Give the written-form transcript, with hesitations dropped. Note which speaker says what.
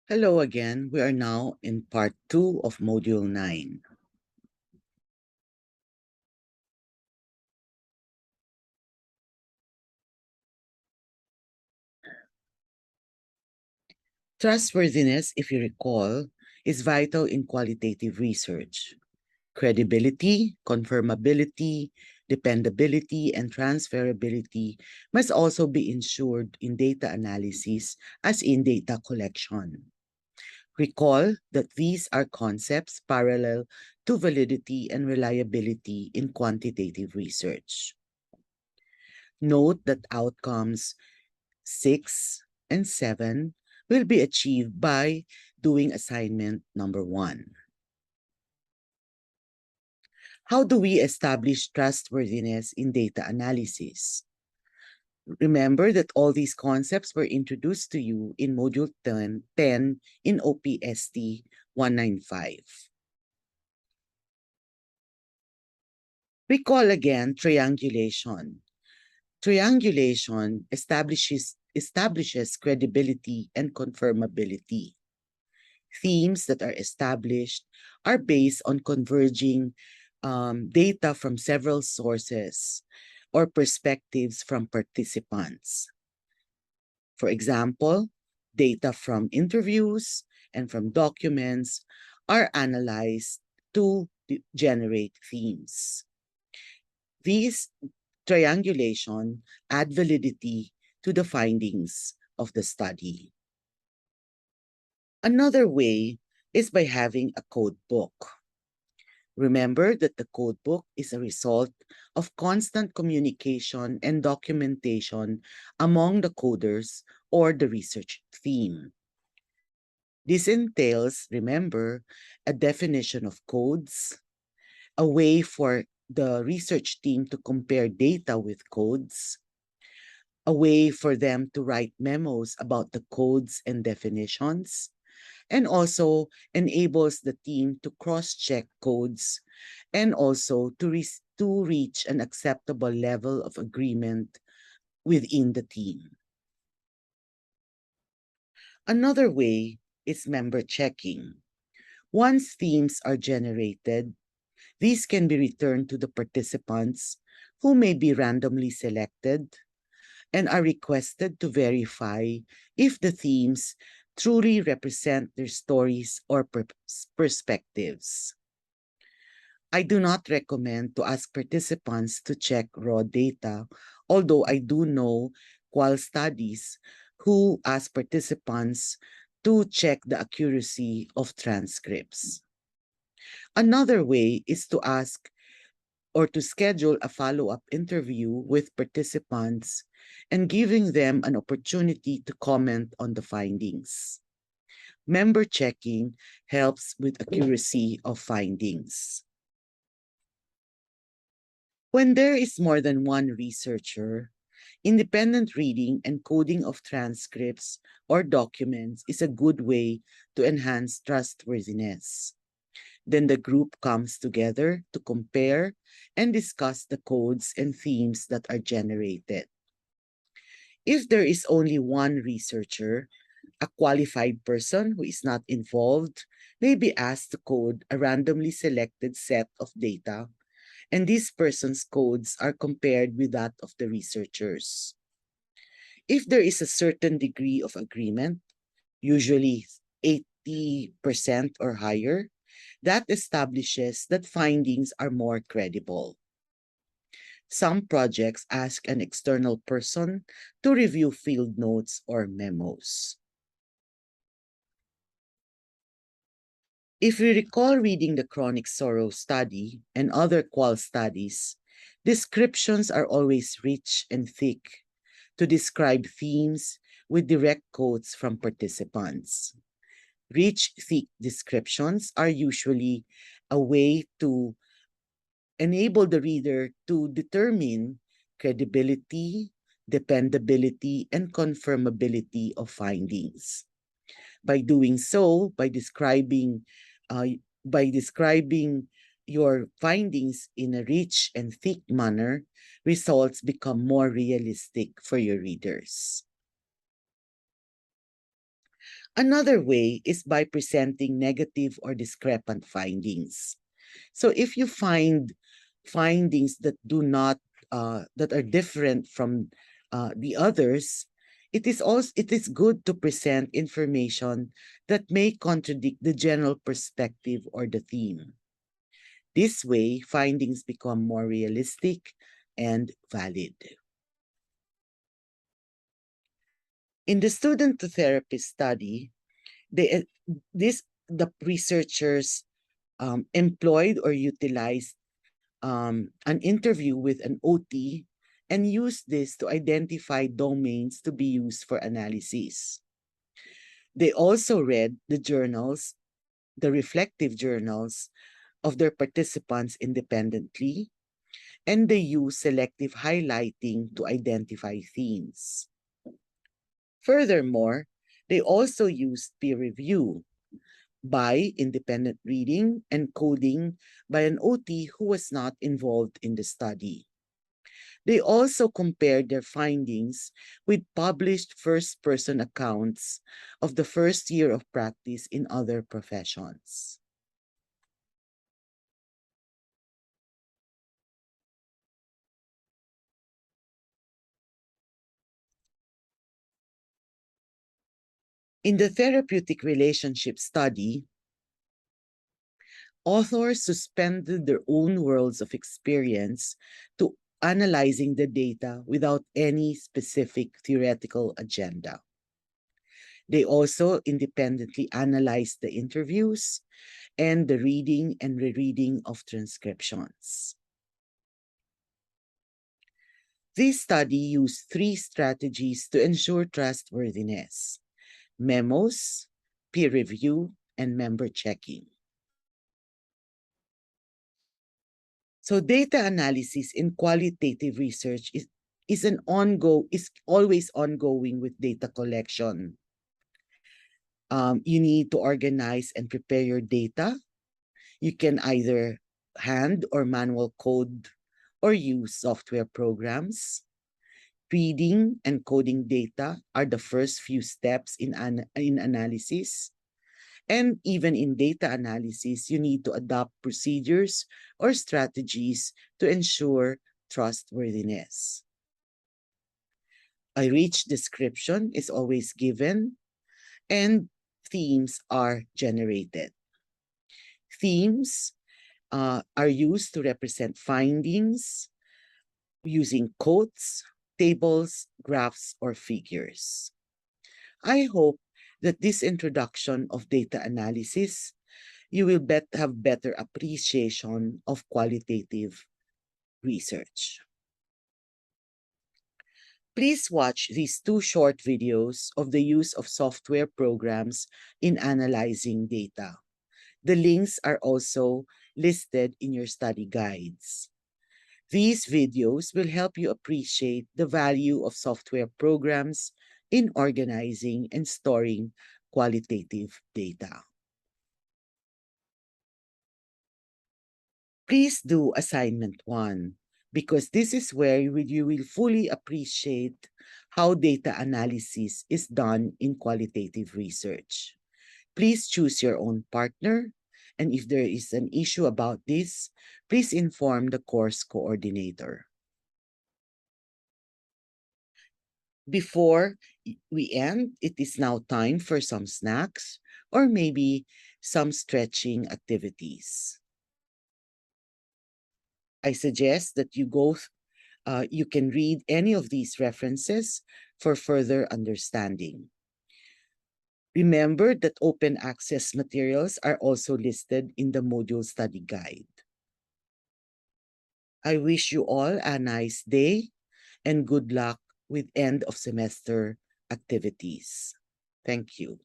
Speaker 1: Hello again. We are now in part 2 of Module 9. Trustworthiness, if you recall, is vital in qualitative research. Credibility, confirmability, dependability, and transferability must also be ensured in data analysis as in data collection. Recall that these are concepts parallel to validity and reliability in quantitative research. Note that outcomes 6 and 7 will be achieved by doing assignment number 1. How do we establish trustworthiness in data analysis? Remember that all these concepts were introduced to you in Module 10 in OPST 195. Recall again triangulation. Triangulation establishes credibility and confirmability. Themes that are established are based on converging data from several sources or perspectives from participants. For example, data from interviews and from documents are analyzed to generate themes. These triangulation add validity to the findings of the study. Another way is by having a code book. Remember that the code book is a result of constant communication and documentation among the coders or the research team. This entails, remember, a definition of codes, a way for the research team to compare data with codes, a way for them to write memos about the codes and definitions, and also enables the team to cross-check codes and also to reach an acceptable level of agreement within the team. Another way is member checking. Once themes are generated, these can be returned to the participants who may be randomly selected and are requested to verify if the themes truly represent their stories or perspectives. I do not recommend to ask participants to check raw data, although I do know qual studies who ask participants to check the accuracy of transcripts. Another way is to ask or to schedule a follow-up interview with participants and giving them an opportunity to comment on the findings. Member checking helps with accuracy of findings. When there is more than one researcher, independent reading and coding of transcripts or documents is a good way to enhance trustworthiness. Then the group comes together to compare and discuss the codes and themes that are generated. If there is only one researcher, a qualified person who is not involved may be asked to code a randomly selected set of data, and this person's codes are compared with that of the researchers. If there is a certain degree of agreement, usually 80% or higher, that establishes that findings are more credible. Some projects ask an external person to review field notes or memos. If you recall reading the chronic sorrow study and other qual studies, descriptions are always rich and thick to describe themes with direct quotes from participants. Rich, thick descriptions are usually a way to enable the reader to determine credibility, dependability, and confirmability of findings. By doing so, uh, by describing your findings in a rich and thick manner, results become more realistic for your readers. Another way is by presenting negative or discrepant findings. So if you find findings that do not that are different from the others, it is good to present information that may contradict the general perspective or the theme. This way, findings become more realistic and valid. In the student to therapist study, they, the researchers employed or utilized an interview with an OT and used this to identify domains to be used for analysis. They also read the journals, the reflective journals of their participants independently, and they use selective highlighting to identify themes. Furthermore, they also used peer review by independent reading and coding by an OT who was not involved in the study. They also compared their findings with published first-person accounts of the first year of practice in other professions. In the therapeutic relationship study, authors suspended their own worlds of experience to analyzing the data without any specific theoretical agenda. They also independently analyzed the interviews and the reading and rereading of transcriptions. This study used 3 strategies to ensure trustworthiness: memos, peer review, and member checking. So data analysis in qualitative research is always ongoing with data collection. You need to organize and prepare your data. You can either hand or manual code or use software programs. Reading and coding data are the first few steps in analysis. And even in data analysis, you need to adopt procedures or strategies to ensure trustworthiness. A rich description is always given, and themes are generated. Themes are used to represent findings using quotes, tables, graphs, or figures. I hope that this introduction of data analysis, you will have better appreciation of qualitative research. Please watch these 2 short videos of the use of software programs in analyzing data. The links are also listed in your study guides. These videos will help you appreciate the value of software programs in organizing and storing qualitative data. Please do assignment 1 because this is where you will fully appreciate how data analysis is done in qualitative research. Please choose your own partner, and if there is an issue about this, please inform the course coordinator. Before we end, it is now time for some snacks or maybe some stretching activities. I suggest that you can read any of these references for further understanding. Remember that open access materials are also listed in the module study guide. I wish you all a nice day and good luck with end of semester activities. Thank you.